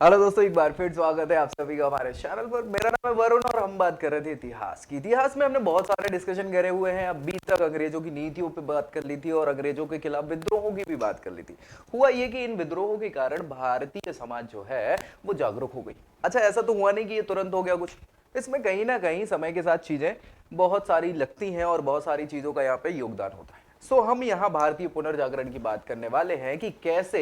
Hello दोस्तों, एक बार फिर स्वागत है आप सभी का हमारे चैनल पर। मेरा नाम है वरुण और हम बात कर रहे थे इतिहास की। इतिहास में हमने बहुत सारे डिस्कशन करे हुए हैं। अभी तक अंग्रेजों की नीतियों पे बात कर ली थी और अंग्रेजों के खिलाफ विद्रोहों की भी बात कर ली थी। हुआ ये कि इन विद्रोहों के कारण भारतीय समाज जो है वो जागरूक हो गई। अच्छा, ऐसा तो हुआ नहीं कि ये तुरंत हो गया कुछ। इसमें कहीं ना कहीं समय के साथ चीजें बहुत सारी लगती हैं और बहुत सारी चीजों का यहाँ पे योगदान होता है। हम यहाँ भारतीय पुनर्जागरण की बात करने वाले हैं कि कैसे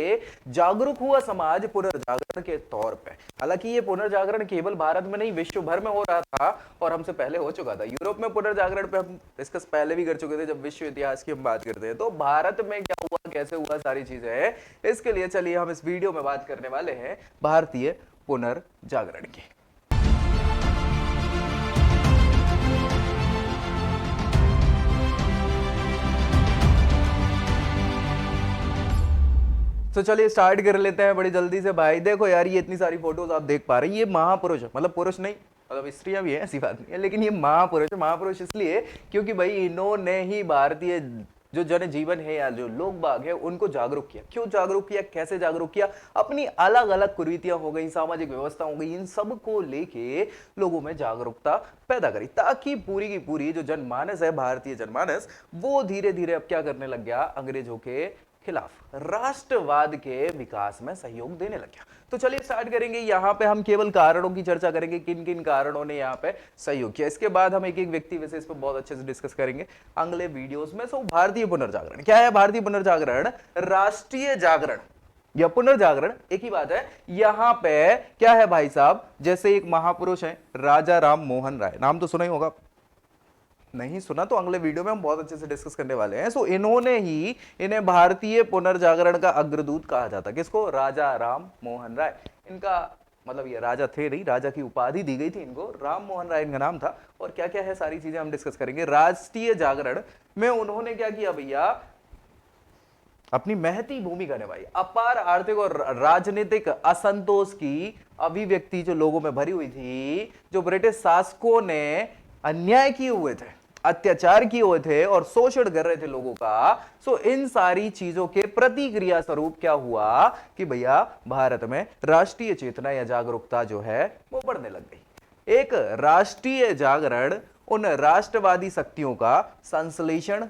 जागरूक हुआ समाज पुनर्जागरण के तौर पे। हालांकि ये पुनर्जागरण केवल भारत में नहीं, विश्व भर में हो रहा था और हमसे पहले हो चुका था। यूरोप में पुनर्जागरण पे हम डिस्कस पहले भी कर चुके थे जब विश्व इतिहास की हम बात करते हैं। तो भारत में क्या हुआ, कैसे हुआ, सारी चीजें हैं। इसके लिए चलिए हम इस वीडियो में बात करने वाले हैं भारतीय पुनर्जागरण की। तो चलिए स्टार्ट कर लेते हैं बड़ी जल्दी से। भाई देखो यार, ये इतनी सारी फोटोज आप देख पा रहे हैं, ये महापुरुष है। मतलब पुरुष नहीं, मतलब स्त्रियां भी हैं, ऐसी बात नहीं है, लेकिन ये महापुरुष है। महापुरुष इसलिए क्योंकि भाई इन्होंने ही भारतीय जो जनजीवन है या जो लोग बाग है उनको जागरूक किया। क्यों जागरूक किया, कैसे जागरूक किया? अपनी अलग अलग कुरीतियां हो गई, सामाजिक व्यवस्था हो गई, इन सब को लेके लोगों में जागरूकता पैदा करी, ताकि पूरी की पूरी जो जनमानस है, भारतीय जनमानस, वो धीरे धीरे अब क्या करने लग गया, अंग्रेजों के खिलाफ राष्ट्रवाद के विकास में सहयोग देने लग गया। तो चलिए स्टार्ट करेंगे। यहां पे हम केवल कारणों की चर्चा करेंगे, किन किन कारणों ने यहां पे सहयोग किया। इसके बाद हम एक एक व्यक्ति विशेष पर बहुत अच्छे से डिस्कस करेंगे अगले वीडियोस में। भारतीय पुनर्जागरण क्या है? भारतीय पुनर्जागरण राष्ट्रीय जागरण या पुनर्जागरण एक ही बात है। यहां पे क्या है भाई साहब, जैसे एक महापुरुष है राजा राम मोहन राय, नाम तो सुना ही होगा। नहीं सुना तो अगले वीडियो में हम बहुत अच्छे से डिस्कस करने वाले हैं। इन्हें भारतीय पुनर्जागरण का अग्रदूत कहा जाता है। किसको? राजा राम मोहन राय। इनका मतलब ये राजा थे नहीं, राजा की उपाधि दी गई थी इनको। राम मोहन राय इनका नाम था। और क्या क्या है सारी चीजें हम डिस्कस करेंगे। राष्ट्रीय जागरण में उन्होंने क्या किया भैया, अपनी महती भूमिका निभाई। अपार आर्थिक और राजनीतिक असंतोष की अभिव्यक्ति जो लोगों में भरी हुई थी, जो ब्रिटिश शासकों ने अन्याय किए हुए थे, अत्याचार किए हुए थे और शोषण कर रहे थे लोगों का, इन सारी चीजों के प्रतिक्रिया स्वरूप क्या हुआ कि भैया भारत में राष्ट्रीय चेतना या जागरूकता जो है वो बढ़ने लग गई। एक राष्ट्रीय जागरण उन राष्ट्रवादी शक्तियों का संश्लेषण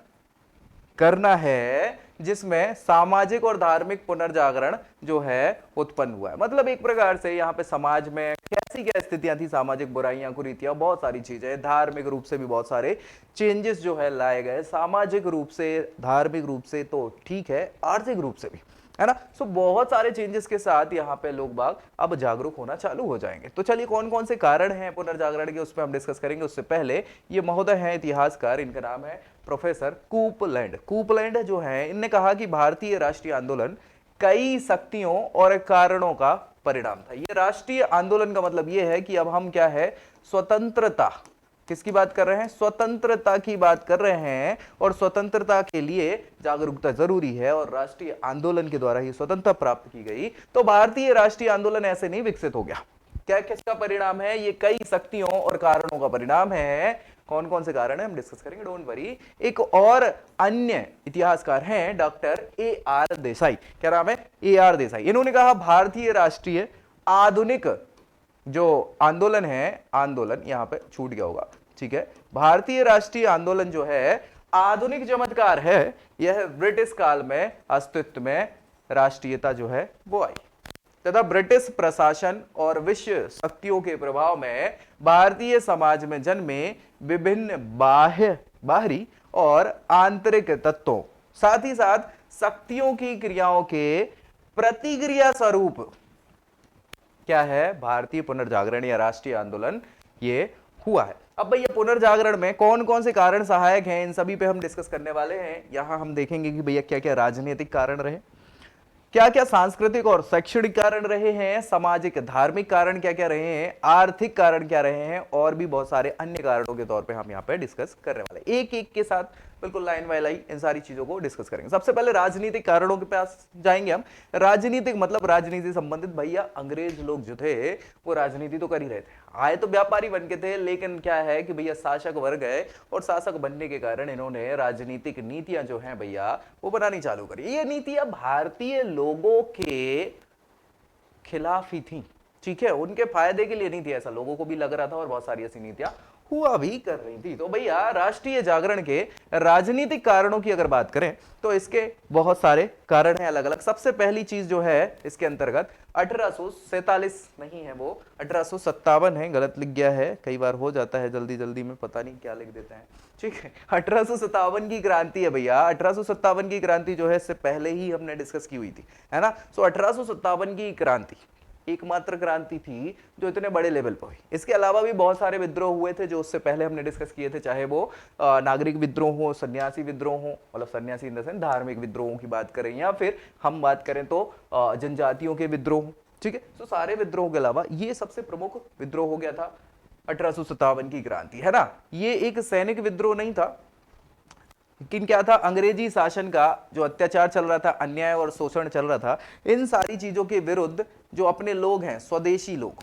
करना है जिसमें सामाजिक और धार्मिक पुनर्जागरण जो है उत्पन्न हुआ है। मतलब एक प्रकार से यहाँ पे समाज में कैसी क्या स्थितियां थी, सामाजिक बुराइयां, कुरीतियां, बहुत सारी चीजें, धार्मिक रूप से भी बहुत सारे चेंजेस जो है लाए गए। सामाजिक रूप से, धार्मिक रूप से तो ठीक है, आर्थिक रूप से भी, है ना। बहुत सारे चेंजेस के साथ यहाँ पे लोग बाग अब जागरूक होना चालू हो जाएंगे। तो चलिए कौन कौन से कारण हैं पुनर्जागरण के, उस पर हम डिस्कस करेंगे। उससे पहले ये महोदय हैं इतिहासकार, इनका नाम है प्रोफेसर कूपलैंड। कूपलैंड जो है, इनने कहा कि भारतीय राष्ट्रीय आंदोलन कई शक्तियों और कारणों का परिणाम था। ये राष्ट्रीय आंदोलन का मतलब ये है कि अब हम क्या है, स्वतंत्रता, किसकी बात कर रहे हैं? स्वतंत्रता की बात कर रहे हैं। और स्वतंत्रता के लिए जागरूकता जरूरी है और राष्ट्रीय आंदोलन के द्वारा ही स्वतंत्रता प्राप्त की गई। तो भारतीय राष्ट्रीय आंदोलन ऐसे नहीं विकसित हो गया। क्या किसका परिणाम है? ये कई शक्तियों और कारणों का परिणाम है। कौन कौन से कारण है हम डिस्कस करेंगे, डोंट वरी। एक और अन्य इतिहासकार हैं डॉक्टर ए आर देसाई। क्या नाम है? A R Desai. इन्होंने कहा भारतीय राष्ट्रीय आधुनिक जो आंदोलन है, आंदोलन यहां पे छूट गया होगा, ठीक है। भारतीय राष्ट्रीय आंदोलन जो है आधुनिक चमत्कार है। यह ब्रिटिश काल में अस्तित्व में राष्ट्रीयता जो है वो आई तथा ब्रिटिश प्रशासन और विश्व शक्तियों के प्रभाव में भारतीय समाज में जन्मे विभिन्न बाहरी और आंतरिक तत्वों, साथ ही साथ शक्तियों की क्रियाओं के प्रतिक्रिया स्वरूप क्या है, भारतीय पुनर्जागरण या राष्ट्रीय आंदोलन ये हुआ है। अब भैया पुनर्जागरण में कौन कौन से कारण सहायक हैं, इन सभी पे हम डिस्कस करने वाले हैं। यहां हम देखेंगे कि भैया क्या क्या राजनीतिक कारण रहे, क्या क्या सांस्कृतिक और शैक्षणिक कारण रहे हैं, सामाजिक धार्मिक कारण क्या क्या रहे हैं, आर्थिक कारण क्या रहे हैं, और भी बहुत सारे अन्य कारणों के तौर पे हम यहाँ पे डिस्कस करने वाले हैं। एक एक के साथ बिल्कुल लाइन बाय लाइन इन सारी चीजों को डिस्कस करेंगे। सबसे पहले राजनीतिक कारणों के पास जाएंगे हम। राजनीतिक मतलब राजनीति संबंधित। भैया अंग्रेज लोग जो थे वो राजनीति तो कर ही रहे थे, आए तो व्यापारी बन के थे, लेकिन क्या है कि भैया शासक वर्ग है और शासक बनने के कारण इन्होंने राजनीतिक नीतियां जो हैं भैया वो बनानी चालू करी। ये नीतियां भारतीय लोगों के खिलाफ ही थी। ठीक है, उनके फायदे के लिए नहीं थी, ऐसा लोगों को भी लग रहा था और बहुत सारी ऐसी नीतियां हुआ भी कर रही थी। तो भैया राष्ट्रीय जागरण के राजनीतिक कारणों की अगर बात करें तो इसके बहुत सारे कारण हैं अलग अलग। सबसे पहली चीज जो है इसके अंतर्गत 1847 नहीं है, वो 1857 है, गलत लिख गया है, कई बार हो जाता है जल्दी जल्दी में, पता नहीं क्या लिख देते हैं। ठीक है, 1857 की क्रांति है भैया। 1857 की क्रांति जो है इससे पहले ही हमने डिस्कस की हुई थी, है ना। सो 1857 की क्रांति एकमात्र क्रांति थी जो इतने बड़े लेवल पर हुई। इसके अलावा भी बहुत सारे विद्रोह हुए थे जो उससे पहले हमने डिस्कस किए थे, चाहे वो नागरिक विद्रोह हो, सन्यासी विद्रोह हो, मतलब सन्यासी इन द सेंस धार्मिक विद्रोहों की बात करें, या फिर हम बात करें तो जनजातियों के विद्रोह। ठीक है, तो सारे विद्रोह के अलावा ये सबसे प्रमुख विद्रोह हो गया था 1857 की क्रांति, है ना। ये एक सैनिक विद्रोह नहीं था, लेकिन क्या था, अंग्रेजी शासन का जो अत्याचार चल रहा था, अन्याय और शोषण चल रहा था, इन सारी चीजों के विरुद्ध जो अपने लोग हैं, स्वदेशी लोग,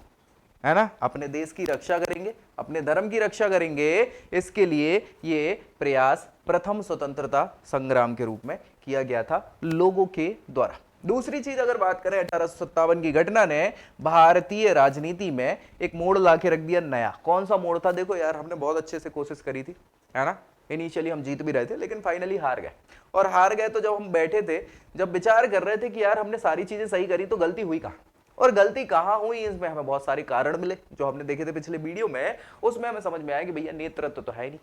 है ना, अपने देश की रक्षा करेंगे, अपने धर्म की रक्षा करेंगे, इसके लिए ये प्रयास प्रथम स्वतंत्रता संग्राम के रूप में किया गया था लोगों के द्वारा। दूसरी चीज अगर बात करें, 1857 की घटना ने भारतीय राजनीति में एक मोड़ ला के रख दिया नया। कौन सा मोड़ था? देखो यार, हमने बहुत अच्छे से कोशिश करी थी, है ना, इनिशियली हम जीत भी रहे थे, लेकिन फाइनली हार गए। और हार गए तो जब हम बैठे थे, जब विचार कर रहे थे कि यार हमने सारी चीजें सही करी, तो गलती हुई कहाँ और गलती कहाँ हुई, इसमें हमें बहुत सारे कारण मिले जो हमने देखे थे पिछले वीडियो में। उसमें हमें समझ में आया कि भैया नेतृत्व तो है नहीं,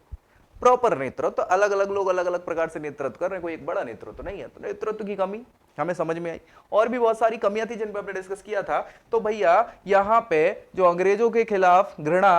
प्रॉपर नेतृत्व, तो अलग अलग लोग अलग अलग प्रकार से नेतृत्व कर रहे हैं, कोई एक बड़ा नेतृत्व तो नहीं है, तो नेतृत्व की कमी हमें समझ में आई। और भी बहुत सारी कमियां थी जिन पर हमने डिस्कस किया था। तो भैया यहां पे जो अंग्रेजों के खिलाफ घृणा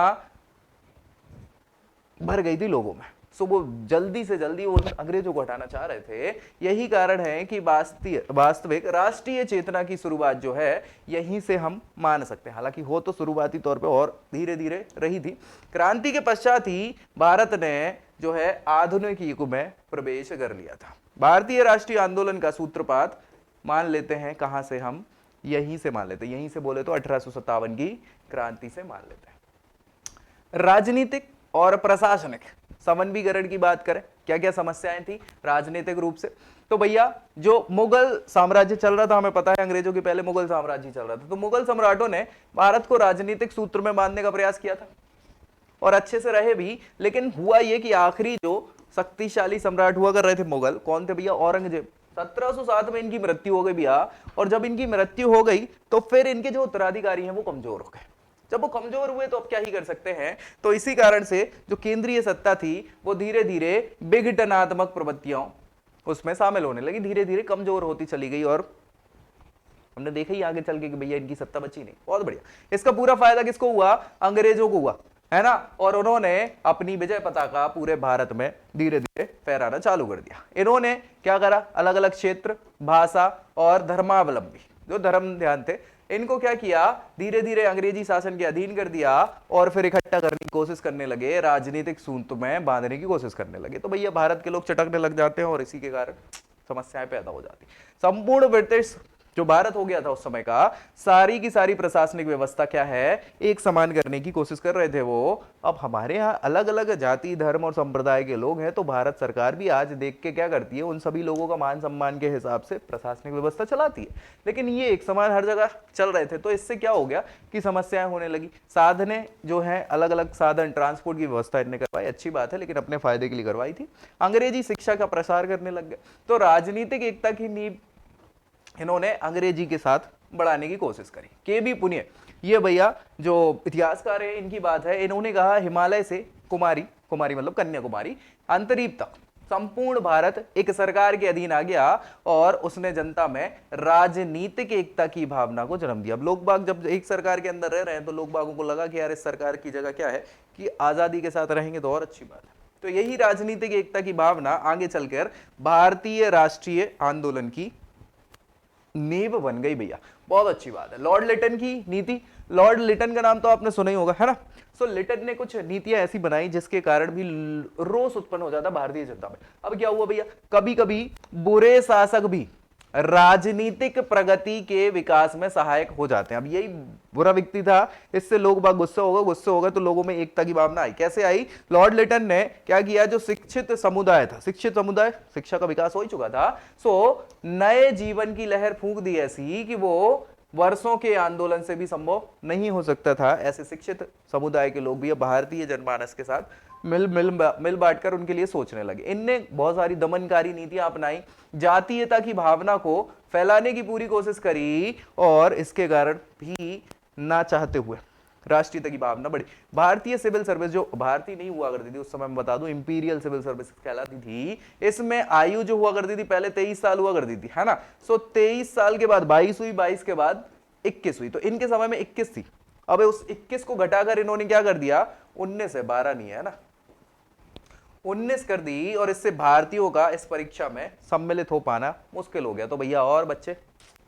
भर गई थी लोगों में, सो वो जल्दी से जल्दी उन अंग्रेजों को हटाना चाह रहे थे। यही कारण है कि वास्तविक राष्ट्रीय चेतना की शुरुआत जो है यहीं से हम मान सकते हैं। हालांकि हो तो शुरुआती तौर पे और धीरे धीरे रही थी। क्रांति के पश्चात ही भारत ने जो है आधुनिक युग में प्रवेश कर लिया था। भारतीय राष्ट्रीय आंदोलन का सूत्रपात मान लेते हैं कहां से, हम यहीं से मान लेते हैं, यहीं से बोले तो 1857 की क्रांति से मान लेते हैं। राजनीतिक और प्रशासनिक समन्वयीकरण की बात करें, क्या क्या समस्याएं थी राजनीतिक रूप से? तो भैया जो मुगल साम्राज्य चल रहा था, हमें पता है अंग्रेजों के पहले मुगल साम्राज्य चल रहा था, तो मुगल सम्राटों ने भारत को राजनीतिक सूत्र में बांधने का प्रयास किया था और अच्छे से रहे भी। लेकिन हुआ यह कि आखिरी जो शक्तिशाली सम्राट हुआ कर रहे थे मुगल, कौन थे भैया? औरंगजेब। 1707 में इनकी मृत्यु हो गई भैया, और जब इनकी मृत्यु हो गई तो फिर इनके जो उत्तराधिकारी हैं वो कमजोर हो गए। जब वो कमजोर हुए तो अब क्या ही कर सकते हैं, तो इसी कारण से जो केंद्रीय सत्ता थी वो धीरे धीरे विघटनात्मक प्रवृत्तियों उसमें शामिल होने लगी, धीरे धीरे कमजोर होती चली गई। और हमने देखा ही आगे चल के कि भैया इनकी सत्ता बची नहीं। बहुत बढ़िया। इसका पूरा फायदा किसको हुआ? अंग्रेजों को हुआ, है ना। और उन्होंने अपनी विजय पताका पूरे भारत में धीरे धीरे फहराना चालू कर दिया। इन्होंने क्या करा? अलग अलग क्षेत्र, भाषा और धर्मावलंबी जो धर्म ध्यान थे, इनको क्या किया? धीरे धीरे अंग्रेजी शासन के अधीन कर दिया और फिर इकट्ठा करने की कोशिश करने लगे, राजनीतिक सूत्र में बांधने की कोशिश करने लगे। तो भैया भारत के लोग चटकने लग जाते हैं और इसी के कारण समस्याएं पैदा हो जाती। संपूर्ण ब्रिटिश जो भारत हो गया था उस समय का, सारी की सारी प्रशासनिक व्यवस्था क्या है, एक समान करने की कोशिश कर रहे थे वो। अब हमारे यहाँ अलग अलग जाति, धर्म और संप्रदाय के लोग हैं, तो भारत सरकार भी आज देख के क्या करती है, उन सभी लोगों का मान सम्मान के हिसाब से प्रशासनिक व्यवस्था चलाती है। लेकिन ये एक समान हर जगह चल रहे थे, तो इससे क्या हो गया कि समस्याएं होने लगी। साधने जो है अलग अलग साधन, ट्रांसपोर्ट की व्यवस्था इनने करवाई, अच्छी बात है, लेकिन अपने फायदे के लिए करवाई थी। अंग्रेजी शिक्षा का प्रसार करने लग गए, तो राजनीतिक एकता की नींव इन्होंने अंग्रेजी के साथ बढ़ाने की कोशिश करी। केबी पुनिया, ये भैया जो इतिहासकार है, इनकी बात है, इन्होंने कहा हिमालय से कुमारी, कुमारी मतलब कन्याकुमारी, अंतरीप तक संपूर्ण भारत एक सरकार के अधीन आ गया और उसने जनता में राजनीतिक एकता की भावना को जन्म दिया। अब लोग बाग जब एक सरकार के अंदर रह रहे हैं तो लोग बागों को लगा कि यार इस सरकार की जगह क्या है कि आजादी के साथ रहेंगे तो और अच्छी बात है। तो यही राजनीतिक एकता की भावना आगे चलकर भारतीय राष्ट्रीय आंदोलन की नींव बन गई भैया। बहुत अच्छी बात है। लॉर्ड लिटन की नीति, लॉर्ड लिटन का नाम तो आपने सुना ही होगा, है ना। सो लिटन ने कुछ नीतियां ऐसी बनाई जिसके कारण भी रोष उत्पन्न हो जाता भारतीय जनता में। अब क्या हुआ भैया, कभी कभी बुरे शासक भी राजनीतिक प्रगति के विकास में सहायक हो जाते हैं। अब यही बुरा व्यक्ति था, इससे लोग बाग गुस्सा हो गए तो लोगों में एकता की भावना आई। कैसे आई? लॉर्ड लिटन ने क्या किया, जो शिक्षित समुदाय था, शिक्षित समुदाय, शिक्षा का विकास हो ही चुका था, सो नए जीवन की लहर फूंक दी ऐसी कि वो वर्षों के आंदोलन से भी संभव नहीं हो सकता था। ऐसे शिक्षित समुदाय के लोग भी अब भारतीय जनमानस के साथ मिल बांट कर उनके लिए सोचने लगे। इनने बहुत सारी दमनकारी नीतियां अपनाई, जातीयता की भावना को फैलाने की पूरी कोशिश करी, और इसके कारण भी ना चाहते हुए राष्ट्रीयता की भावना बढ़ी। भारतीय सिविल सर्विस, जो भारतीय नहीं हुआ करती थी उस समय, मैं बता दूं इंपीरियल सिविल सर्विस कहलाती थी, इसमें आयु जो हुआ करती थी पहले 23 साल हुआ करती थी, है ना। सो 23 साल के बाद 22 हुई, 22 के बाद 21 हुई, तो इनके समय में 21 थी। अब उस 21 को घटाकर इन्होंने क्या कर दिया, 19 है, 12 नहीं है ना, 19 कर दी, और इससे भारतीयों का इस परीक्षा में सम्मिलित हो पाना मुश्किल हो गया। तो भैया और बच्चे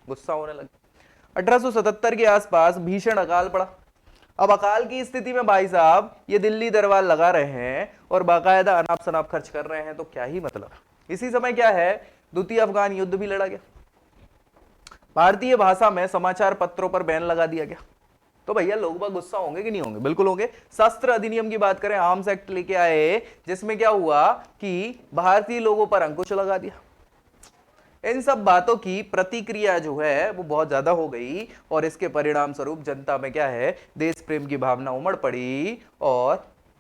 गुस्सा होने लगे। 1877 के आसपास भीषण अकाल पड़ा। अब अकाल की स्थिति में भाई साहब ये दिल्ली दरबार लगा रहे हैं और बाकायदा अनाप शनाप खर्च कर रहे हैं, तो क्या ही मतलब। इसी समय क्या है, द्वितीय अफगान युद्ध भी लड़ा गया। भारतीय भाषा में समाचार पत्रों पर बैन लगा दिया गया। तो भैया लोग बाग गुस्सा होंगे कि नहीं होंगे, बिल्कुल होंगे। शस्त्र अधिनियम की बात करें, आर्म्स एक्ट लेके आए, जिसमें क्या हुआ कि भारतीय लोगों पर अंकुश लगा दिया। इन सब बातों की प्रतिक्रिया जो है वो बहुत ज्यादा हो गई, और इसके परिणाम स्वरूप जनता में क्या है, देश प्रेम की भावना उमड़ पड़ी और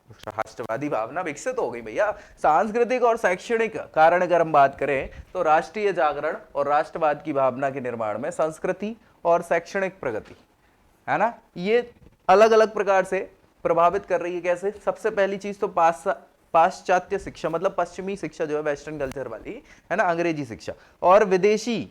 राष्ट्रवादी भावना विकसित हो गई। भैया सांस्कृतिक और शैक्षणिक कारण अगर हम बात करें तो राष्ट्रीय जागरण और राष्ट्रवाद की भावना के निर्माण में संस्कृति और शैक्षणिक प्रगति, है ना, ये अलग अलग प्रकार से प्रभावित कर रही है। कैसे, सबसे पहली चीज तो पाश्चात्य शिक्षा, मतलब पश्चिमी शिक्षा जो है, वेस्टर्न कल्चर वाली, है ना, अंग्रेजी शिक्षा, और विदेशी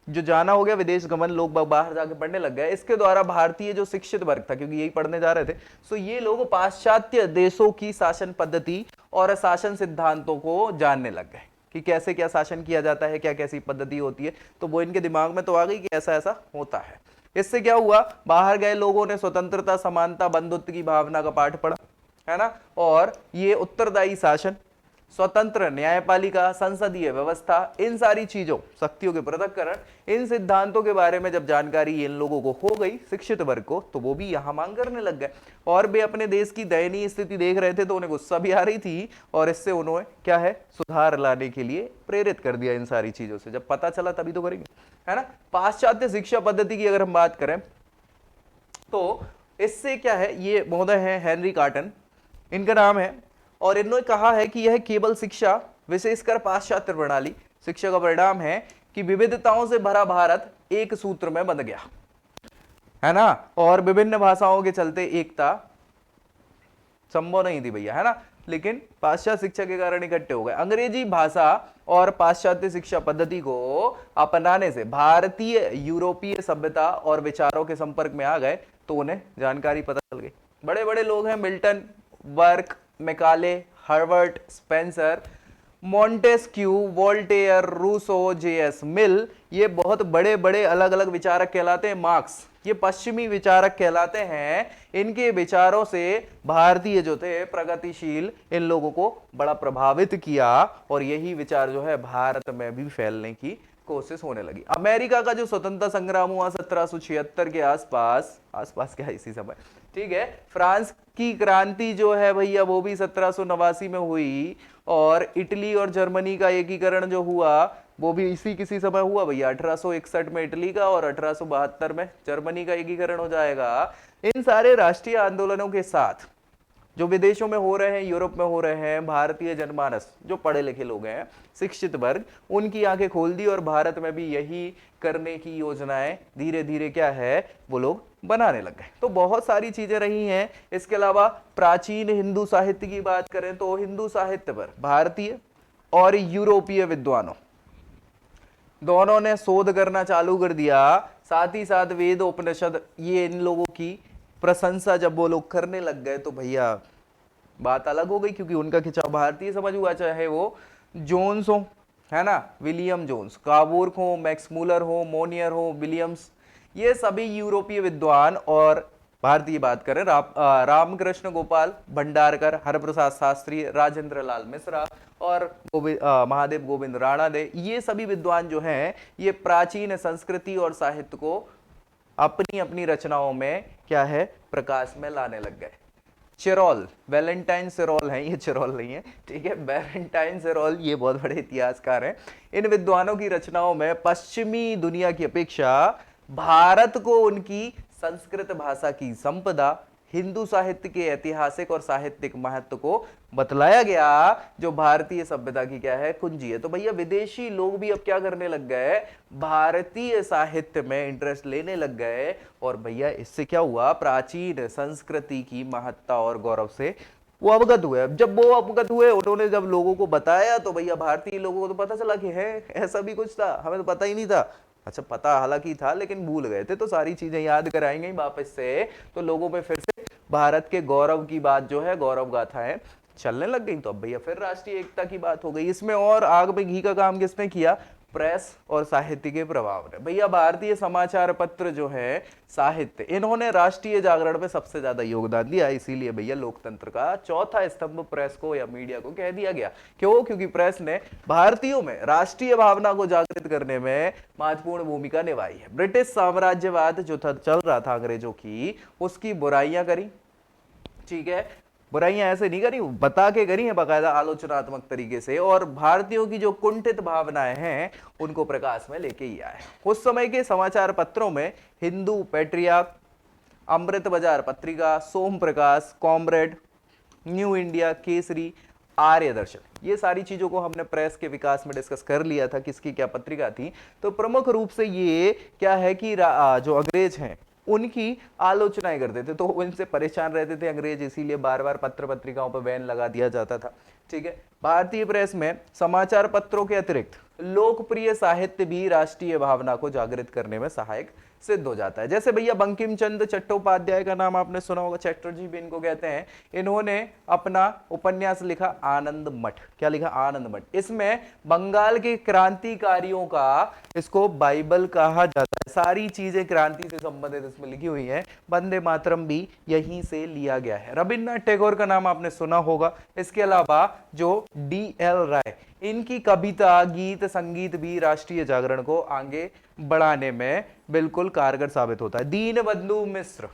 जो जाना हो गया, विदेश गमन, लोग बाहर जाके पढ़ने लग गए। इसके द्वारा भारतीय जो शिक्षित वर्ग था, क्योंकि यही पढ़ने जा रहे थे, सो ये लोग पाश्चात्य देशों की शासन पद्धति और शासन सिद्धांतों को जानने लग गए कि कैसे क्या शासन किया जाता है, क्या कैसी पद्धति होती है। तो वो इनके दिमाग में तो आ गई कि ऐसा ऐसा होता है। इससे क्या हुआ, बाहर गए लोगों ने स्वतंत्रता, समानता, बंधुत्व की भावना का पाठ पढ़ा, है ना, और ये उत्तरदायी शासन, स्वतंत्र न्यायपालिका, संसदीय व्यवस्था, इन सारी चीजों, शक्तियों के पृथक्करण, इन सिद्धांतों के बारे में जब जानकारी इन लोगों को हो गई, शिक्षित वर्ग को, तो वो भी यहां मांग करने लग गए। और वे अपने देश की दयनीय स्थिति देख रहे थे, तो उन्हें गुस्सा भी आ रही थी, और इससे उन्होंने क्या है, सुधार लाने के लिए प्रेरित कर दिया। इन सारी चीजों से जब पता चला तभी तो करेंगे, है ना। पाश्चात्य शिक्षा पद्धति की अगर हम बात करें तो इससे क्या है, ये महोदय है हेनरी कॉटन, इनका नाम है, और इन्होंने कहा है कि यह केवल शिक्षा, विशेषकर पाश्चात्य प्रणाली शिक्षा का परिणाम है कि विविधताओं से भरा भारत एक सूत्र में बंध गया, है ना, और विभिन्न भाषाओं के चलते एकता संभव नहीं थी भैया, है ना, लेकिन पाश्चात्य शिक्षा के कारण इकट्ठे हो गए। अंग्रेजी भाषा और पाश्चात्य शिक्षा पद्धति को अपनाने से भारतीय यूरोपीय सभ्यता और विचारों के संपर्क में आ गए, तो उन्हें जानकारी पता चल गई। बड़े बड़े लोग हैं, Milton, Burke, Macaulay, Harvard, Spencer, Montesquieu, Voltaire, Rousseau, J S. Mill, ये बहुत बड़े बड़े अलग अलग विचारक कहलाते हैं। मार्क्स, ये पश्चिमी विचारक कहलाते हैं। इनके विचारों से भारतीय जो थे प्रगतिशील, इन लोगों को बड़ा प्रभावित किया, और यही विचार जो है भारत में भी फैलने की कोशिश होने लगी। अमेरिका का जो स्वतंत्रता संग्राम हुआ 1776 के आसपास, आसपास क्या, इसी समय, ठीक है। फ्रांस की क्रांति जो है भैया वो भी 1789 में हुई, और इटली और जर्मनी का एकीकरण जो हुआ वो भी इसी किसी समय हुआ भैया, 1861 में इटली का, और 1872 में जर्मनी का एकीकरण हो जाएगा। इन सारे राष्ट्रीय आंदोलनों के साथ जो विदेशों में हो रहे हैं, यूरोप में हो रहे हैं, भारतीय जनमानस जो पढ़े लिखे लोग हैं, शिक्षित वर्ग, उनकी आंखें खोल दी, और भारत में भी यही करने की योजनाएं धीरे धीरे क्या है वो लोग बनाने लग गए। तो बहुत सारी चीजें रही हैं। इसके अलावा प्राचीन हिंदू साहित्य की बात करें तो हिंदू साहित्य पर भारतीय और यूरोपीय विद्वानों दोनों ने शोध करना चालू कर दिया। साथ ही साथ वेद, उपनिषद, ये इन लोगों की प्रशंसा जब वो लोग करने लग गए, तो भैया बात अलग हो गई, क्योंकि उनका खिंचाव भारतीय समझ हुआ, चाहे वो जोन्स हो, है ना, विलियम जोन्स, काबूर्क हो, मैक्स मूलर हो, मोनियर हो, विलियम्स, ये सभी यूरोपीय विद्वान, और भारतीय बात करें रामकृष्ण गोपाल भंडारकर, हरप्रसाद शास्त्री, राजेंद्र लाल मिश्रा और महादेव गोविंद राणादे, ये सभी विद्वान जो हैं ये प्राचीन संस्कृति और साहित्य को अपनी अपनी रचनाओं में क्या है, प्रकाश में लाने लग गए। चिरोल, वैलेंटाइन सिरोल हैं, ये चिरोल नहीं है, ठीक है, वैलेंटाइन सिरोल, ये बहुत बड़े इतिहासकार हैं। इन विद्वानों की रचनाओं में पश्चिमी दुनिया की अपेक्षा भारत को उनकी संस्कृत भाषा की संपदा, हिंदू साहित्य के ऐतिहासिक और साहित्यिक महत्व को बतलाया गया, जो भारतीय सभ्यता की क्या है, कुंजी है। तो भैया विदेशी लोग भी अब क्या करने लग गए, भारतीय साहित्य में इंटरेस्ट लेने लग गए। और भैया इससे क्या हुआ, प्राचीन संस्कृति की महत्ता और गौरव से वो अवगत हुए। अब जब वो अवगत हुए, उन्होंने जब लोगों को बताया, तो भैया भारतीय लोगों को तो पता चला कि है ऐसा भी कुछ था, हमें तो पता ही नहीं था। अच्छा, पता हालांकि था लेकिन भूल गए थे, तो सारी चीजें याद कराएंगे वापस से, तो लोगों पे फिर से भारत के गौरव की बात जो है, गौरव गाथाएं चलने लग गई। तो अब भैया फिर राष्ट्रीय एकता की बात हो गई। इसमें और आग में घी का काम किसने किया, प्रेस और साहित्य के प्रभाव ने। भैया भारतीय समाचार पत्र जो है, साहित्य, इन्होंने राष्ट्रीय जागरण में सबसे ज्यादा योगदान दिया। इसीलिए भैया लोकतंत्र का चौथा स्तंभ प्रेस को या मीडिया को कह दिया गया। क्यों? क्योंकि प्रेस ने भारतीयों में राष्ट्रीय भावना को जागृत करने में महत्वपूर्ण भूमिका निभाई है। ब्रिटिश साम्राज्यवाद जो था, चल रहा था अंग्रेजों की, उसकी बुराइयां करी, ठीक है, बुराइयां ऐसे नहीं करी, बता के करी है बाकायदा आलोचनात्मक तरीके से, और भारतीयों की जो कुंठित भावनाएं हैं उनको प्रकाश में लेके ही आए। उस समय के समाचार पत्रों में हिंदू, पेट्रियाक, अमृत बाजार पत्रिका, सोम प्रकाश, कॉमरेड, न्यू इंडिया, केसरी, आर्य दर्शन, ये सारी चीजों को हमने प्रेस के विकास में डिस्कस कर लिया था, किसकी क्या पत्रिका थी। तो प्रमुख रूप से ये क्या है कि जो अंग्रेज हैं उनकी आलोचनाएं करते थे, तो उनसे परेशान रहते थे अंग्रेज, इसीलिए बार बार पत्र पत्रिकाओं पर बैन लगा दिया जाता था। ठीक है, भारतीय प्रेस में समाचार पत्रों के अतिरिक्त लोकप्रिय साहित्य भी राष्ट्रीय भावना को जागृत करने में सहायक सिद्ध हो जाता है। जैसे भैया बंकिम चंद्र चट्टोपाध्याय का नाम आपने सुना होगा, चैटर्जी भी इनको कहते हैं। इन्होंने अपना उपन्यास लिखा आनंद मठ। क्या लिखा? आनंद मठ। इसमें बंगाल के क्रांतिकारियों का, इसको बाइबल कहा जाता है, सारी चीजें क्रांति से संबंधित इसमें लिखी हुई हैं। वंदे मातरम भी यहीं से लिया गया है। रविन्द्रनाथ टैगोर का नाम आपने सुना होगा। इसके अलावा जो D.L. राय, इनकी कविता, गीत, संगीत भी राष्ट्रीय जागरण को आगे बढ़ाने में बिल्कुल कारगर साबित होता है। दीनबंधु मिश्र,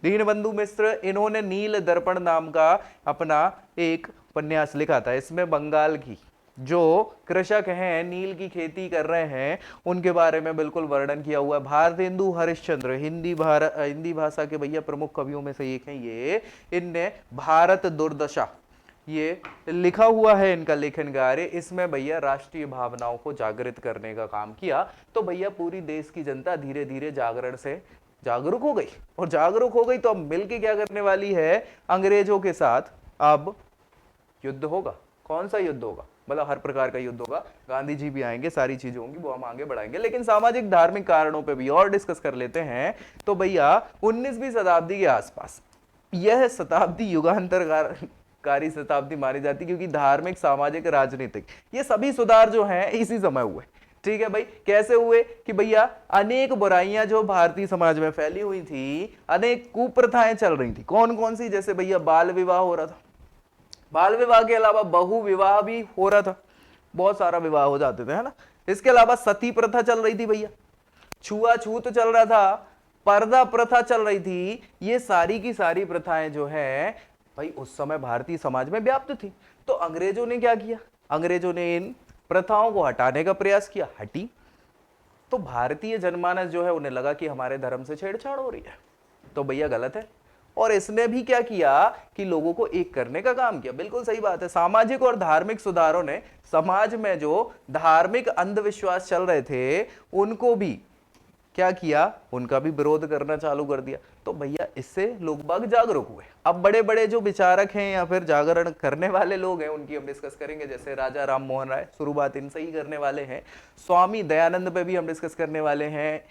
दीनबंधु मिश्र, इन्होंने नील दर्पण नाम का अपना एक उपन्यास लिखा था। इसमें बंगाल की जो कृषक हैं, नील की खेती कर रहे हैं, उनके बारे में बिल्कुल वर्णन किया हुआ है। भारतेंदु हरिश्चंद्र, हिंदी भाषा के भैया प्रमुख कवियों में से एक हैं ये। इनने भारत दुर्दशा ये लिखा हुआ है, इनका लेखन कार्य। इसमें भैया राष्ट्रीय भावनाओं को जागृत करने का काम किया। तो भैया पूरी देश की जनता धीरे धीरे जागरण से जागरूक हो गई, और जागरूक हो गई तो अब मिलके क्या करने वाली है, अंग्रेजों के साथ अब युद्ध होगा। कौन सा युद्ध होगा? मतलब हर प्रकार का युद्ध होगा। गांधी जी भी आएंगे, सारी चीजें होंगी, वो हम आगे बढ़ाएंगे, लेकिन सामाजिक धार्मिक कारणों पे भी और डिस्कस कर लेते हैं। तो भैया 19वीं शताब्दी के आसपास, यह शताब्दी युगांतरकारी शताब्दी मानी जाती, क्योंकि धार्मिक, सामाजिक, राजनीतिक ये सभी सुधार जो हैं इसी समय हुए। ठीक है भाई, कैसे हुए कि भैया अनेक बुराइयां जो भारतीय समाज में फैली हुई थी, अनेक कुप्रथाएं चल रही थी। कौन कौन सी? जैसे भैया बाल विवाह हो रहा था, बाल विवाह के अलावा बहु विवाह भी हो रहा था, बहुत सारा विवाह हो जाते थे, है ना। इसके अलावा सती प्रथा चल रही थी भैया, छुआछूत चल रहा था, पर्दा प्रथा चल रही थी। ये सारी की सारी प्रथाएं जो है भाई उस समय भारतीय समाज में व्याप्त थी। तो अंग्रेजों ने क्या किया? अंग्रेजों ने इन प्रथाओं को हटाने का प्रयास किया, हटी। तो भारतीय जनमानस जो है उन्हें लगा कि हमारे धर्म से छेड़छाड़ हो रही है, तो भैया गलत है। और इसने भी क्या किया कि लोगों को एक करने का काम किया। बिल्कुल सही बात है। सामाजिक और धार्मिक सुधारों ने समाज में जो धार्मिक अंधविश्वास चल रहे थे उनको भी क्या किया, उनका भी विरोध करना चालू कर दिया। तो भैया इससे लोग बाग जागरूक हुए। अब बड़े बड़े जो विचारक हैं या फिर जागरण करने वाले लोग हैं उनकी हम डिस्कस करेंगे। जैसे राजा राम मोहन राय, शुरुआत इनसे ही करने वाले हैं। स्वामी दयानंद पे भी हम डिस्कस करने वाले हैं।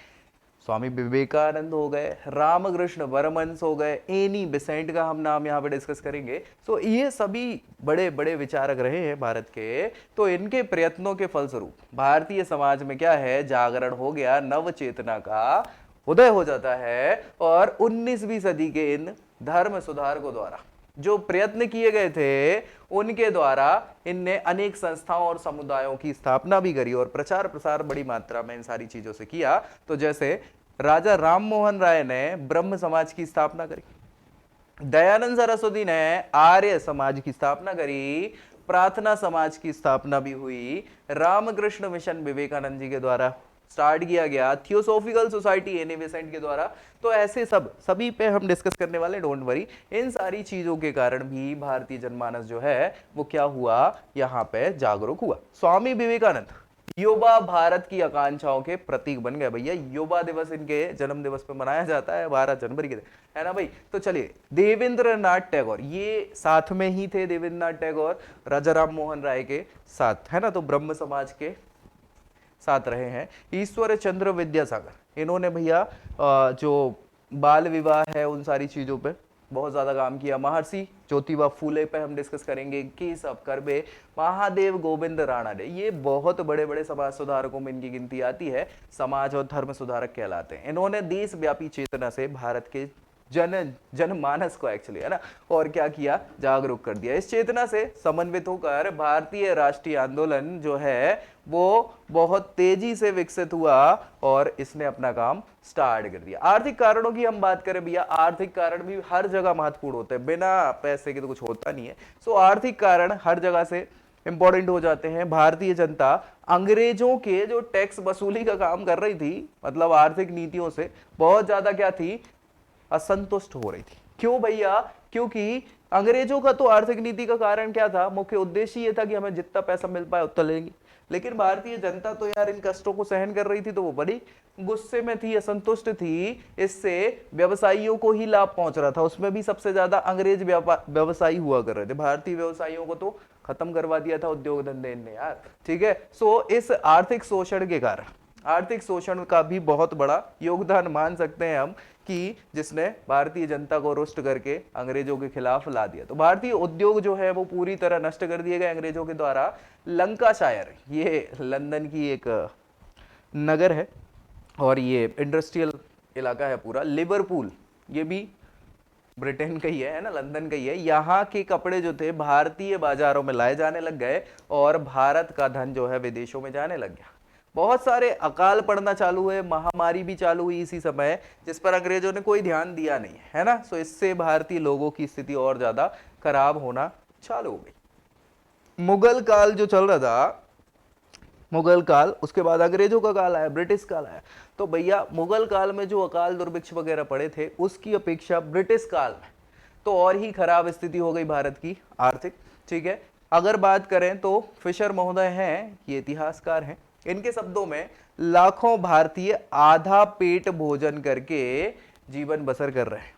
स्वामी विवेकानंद हो गए, रामकृष्ण परमहंस हो गए, एनी बेसेंट का हम नाम यहाँ पे डिस्कस करेंगे। तो ये सभी बड़े बड़े विचारक रहे हैं भारत के। तो इनके प्रयत्नों के फलस्वरूप भारतीय समाज में क्या है, जागरण हो गया, नव चेतना का उदय हो जाता है। और 19वीं सदी के इन धर्म सुधारकों द्वारा जो प्रयत्न किए गए थे उनके द्वारा इनने अनेक संस्थाओं और समुदायों की स्थापना भी करी और प्रचार प्रसार बड़ी मात्रा में इन सारी चीजों से किया। तो जैसे राजा राम मोहन राय ने ब्रह्म समाज की स्थापना करी, दयानंद सरस्वती ने आर्य समाज की स्थापना करी, प्रार्थना समाज की स्थापना भी हुई, रामकृष्ण मिशन विवेकानंद जी के द्वारा स्टार्ट किया गया थियोसॉफिकल सोसाइटी एनी बेसेंट के द्वारा। तो ऐसे सभी पे हम डिस्कस करने वाले, डोंट वरी। इन सारी चीजों के कारण भी भारतीय जनमानस जो है वो क्या हुआ, यहाँ पे जागरूक हुआ। स्वामी विवेकानंद युवा भारत की आकांक्षाओं के प्रतीक बन गए। भैया युवा दिवस इनके जन्म दिवस पे मनाया जाता है 12 जनवरी के दिन, है ना भाई। तो चलिए, देवेंद्रनाथ टैगोर, ये साथ में ही थे देवेंद्रनाथ टैगोर राजा राम मोहन राय के साथ, है ना, तो ब्रह्म समाज के साथ रहे हैं। ईश्वर चंद्र विद्यासागर, इन्होंने भैया जो बाल विवाह है उन सारी चीजों पे बहुत ज्यादा काम किया। महर्षि ज्योतिबा फूले पे हम डिस्कस करेंगे, केशव कर्वे, महादेव गोविंद राणा, ये बहुत बड़े बड़े समाज सुधारकों में इनकी गिनती आती है, समाज और धर्म सुधारक कहलाते हैं। इन्होंने देशव्यापी चेतना से भारत के जनमानस को एक्चुअली, है ना, और क्या किया, जागरूक कर दिया। इस चेतना से समन्वित होकर भारतीय राष्ट्रीय आंदोलन जो है वो बहुत तेजी से विकसित हुआ और इसने अपना काम स्टार्ट कर दिया। आर्थिक कारणों की हम बात करें भैया, आर्थिक कारण भी हर जगह महत्वपूर्ण होते हैं, बिना पैसे के तो कुछ होता नहीं है। सो आर्थिक कारण हर जगह से इंपॉर्टेंट हो जाते हैं। भारतीय जनता अंग्रेजों के जो टैक्स वसूली का काम कर रही थी, मतलब आर्थिक नीतियों से बहुत ज्यादा क्या थी, असंतुष्ट हो रही थी। क्यों भैया, क्योंकि अंग्रेजों का तो आर्थिक नीति का कारण क्या था, मुख्य उद्देश्य ये था कि हमें जितना पैसा मिल पाए उतना लेंगे। लेकिन भारतीय जनता तो यार इन कष्टों को सहन कर रही थी, तो वो बड़ी गुस्से में थी, असंतुष्ट थी। इससे व्यवसायियों को ही लाभ पहुंच रहा था, उसमें भी सबसे ज्यादा अंग्रेज व्यवसायी हुआ कर रहे थे। भारतीय व्यवसायियों को तो खत्म करवा दिया था उद्योग धंधे ने यार, ठीक है। सो इस आर्थिक शोषण के कारण, आर्थिक शोषण का भी बहुत बड़ा योगदान मान सकते हैं हम, कि जिसने भारतीय जनता को रुष्ट करके अंग्रेजों के खिलाफ ला दिया। तो भारतीय उद्योग जो है वो पूरी तरह नष्ट कर दिए गए अंग्रेजों के द्वारा। लंकाशायर, ये लंदन की एक नगर है और ये इंडस्ट्रियल इलाका है पूरा। लिवरपूल, ये भी ब्रिटेन का ही है ना, लंदन का ही है। यहाँ के कपड़े जो थे भारतीय बाजारों में लाए जाने लग गए और भारत का धन जो है विदेशों में जाने लग गया। बहुत सारे अकाल पड़ना चालू हुए, महामारी भी चालू हुई इसी समय, जिस पर अंग्रेजों ने कोई ध्यान दिया नहीं, है ना। सो इससे भारतीय लोगों की स्थिति और ज्यादा खराब होना चालू हो गई। मुगल काल जो चल रहा था, मुगल काल, उसके बाद अंग्रेजों का काल आया, ब्रिटिश काल आया। तो भैया मुगल काल में जो अकाल दुर्भिक्ष वगैरह पड़े थे, उसकी अपेक्षा ब्रिटिश काल में तो और ही खराब स्थिति हो गई भारत की आर्थिक, ठीक है। अगर बात करें तो फिशर महोदय हैं, ये इतिहासकार हैं, इनके शब्दों में लाखों भारतीय आधा पेट भोजन करके जीवन बसर कर रहे हैं,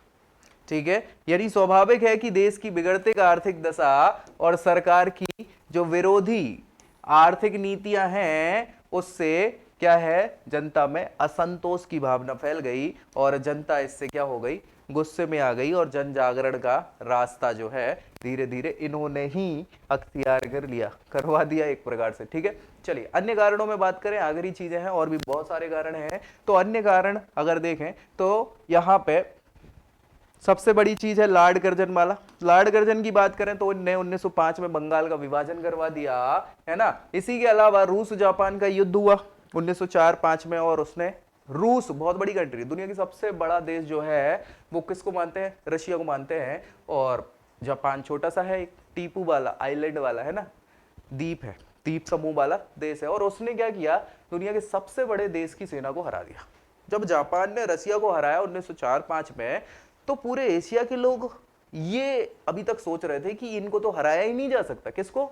ठीक है। यानी स्वाभाविक है कि देश की बिगड़ती आर्थिक दशा और सरकार की जो विरोधी आर्थिक नीतियां हैं उससे क्या है, जनता में असंतोष की भावना फैल गई और जनता इससे क्या हो गई, गुस्से में आ गई। और जन जागरण का रास्ता जो है धीरे धीरे इन्होंने ही अख्तियार कर लिया, करवा दिया एक प्रकार से, ठीक है। चलिए अन्य कारणों में बात करें, आखिरी चीजें हैं और भी बहुत सारे कारण हैं। तो अन्य कारण अगर देखें तो यहाँ पे सबसे बड़ी चीज है लॉर्ड कर्जन माला। लॉर्ड कर्जन की बात करें तो उन्होंने 1905 में बंगाल का विभाजन करवा दिया, है ना। इसी के अलावा रूस जापान का युद्ध हुआ 1904-05 में, और उसने रूस, बहुत बड़ी कंट्री, दुनिया की सबसे बड़ा देश जो है वो किसको मानते हैं, रशिया को मानते हैं। और जापान छोटा सा है, एक टीपू वाला आइलैंड वाला, है ना, द्वीप है, द्वीप समूह वाला देश है। और उसने क्या किया, दुनिया के सबसे बड़े देश की सेना को हरा दिया। जब जापान ने रशिया को हराया 1904-05 में, तो पूरे एशिया के लोग ये अभी तक सोच रहे थे कि इनको तो हराया ही नहीं जा सकता। किसको,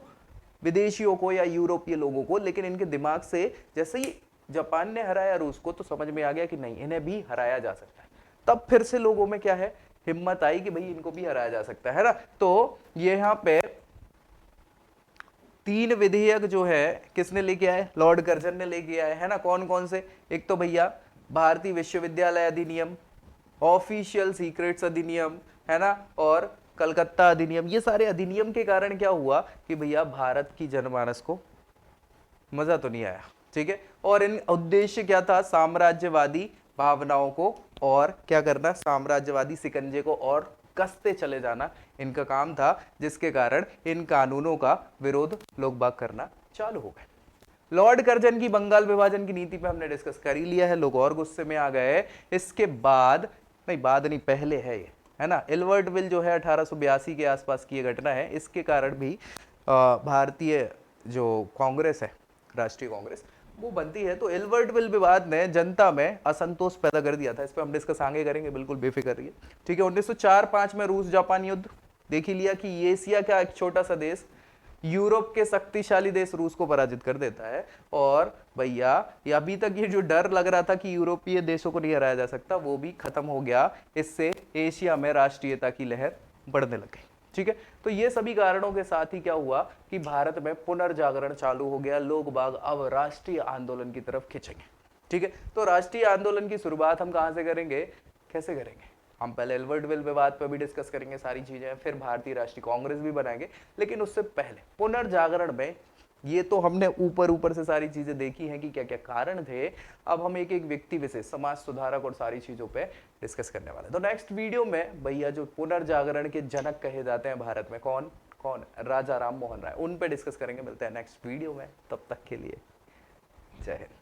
विदेशियों को या यूरोपीय लोगों को। लेकिन इनके दिमाग से जैसे ही जापान ने हराया रूस को, तो समझ में आ गया कि नहीं, इन्हें भी हराया जा सकता है। तब फिर से लोगों में क्या है, हिम्मत आई कि भाई इनको भी हराया जा सकता है ना। तो ये यहाँ पे 3 विधेयक जो है किसने लेके आए, लॉर्ड कर्जन ने लेके आए, है ना। कौन कौन से, एक तो भैया भारतीय विश्वविद्यालय अधिनियम, ऑफिशियल सीक्रेट्स अधिनियम, है ना, और कलकत्ता अधिनियम। ये सारे अधिनियम के कारण क्या हुआ कि भैया भारत की जनमानस को मजा तो नहीं आया, ठीक है। और इन उद्देश्य क्या था, साम्राज्यवादी भावनाओं को और क्या करना, साम्राज्यवादी सिकंजे को और कसते चले जाना इनका काम था, जिसके कारण इन कानूनों का विरोध लोग बाग करना चालू हो गए। लॉर्ड कर्जन की बंगाल विभाजन की नीति पे हमने डिस्कस कर ही लिया है, लोग और गुस्से में आ गए। इसके बाद नहीं, बाद नहीं, पहले है ये, है ना, एल्बर्टविल जो है 1882 के आसपास की ये घटना है। इसके कारण भी भारतीय जो कांग्रेस है, राष्ट्रीय कांग्रेस, वो बनती है। तो एल्बर्ट विल विवाद ने जनता में असंतोष पैदा कर दिया था। इस पे हम डिस्कस आगे करेंगे, बिल्कुल बेफिक्र रहिए। ठीक है, 1904-5 में रूस जापान युद्ध देख ही लिया कि एशिया का एक छोटा सा देश यूरोप के शक्तिशाली देश रूस को पराजित कर देता है। और भैया ये अभी तक ये जो डर लग रहा था कि यूरोपीय देशों को नहीं हराया जा सकता, वो भी खत्म हो गया। इससे एशिया में राष्ट्रीयता की लहर बढ़ने लग गई। ठीक है, तो ये सभी कारणों के साथ ही क्या हुआ कि भारत में पुनर्जागरण चालू हो गया। लोग बाग अब राष्ट्रीय आंदोलन की तरफ खिंचेंगे। ठीक है, तो राष्ट्रीय आंदोलन की शुरुआत हम कहां से करेंगे, कैसे करेंगे? हम पहले एल्बर्ट विल विवाद पर भी डिस्कस करेंगे सारी चीजें, फिर भारतीय राष्ट्रीय कांग्रेस भी बनाएंगे। लेकिन उससे पहले पुनर्जागरण में ये तो हमने ऊपर ऊपर से सारी चीजें देखी हैं कि क्या क्या कारण थे। अब हम एक एक व्यक्ति विशेष, समाज सुधारक और सारी चीजों पे डिस्कस करने वाले हैं। तो नेक्स्ट वीडियो में भैया जो पुनर्जागरण के जनक कहे जाते हैं भारत में, कौन कौन, राजा राम मोहन राय, उन पे डिस्कस करेंगे। मिलते हैं नेक्स्ट वीडियो में, तब तक के लिए जय हिंद।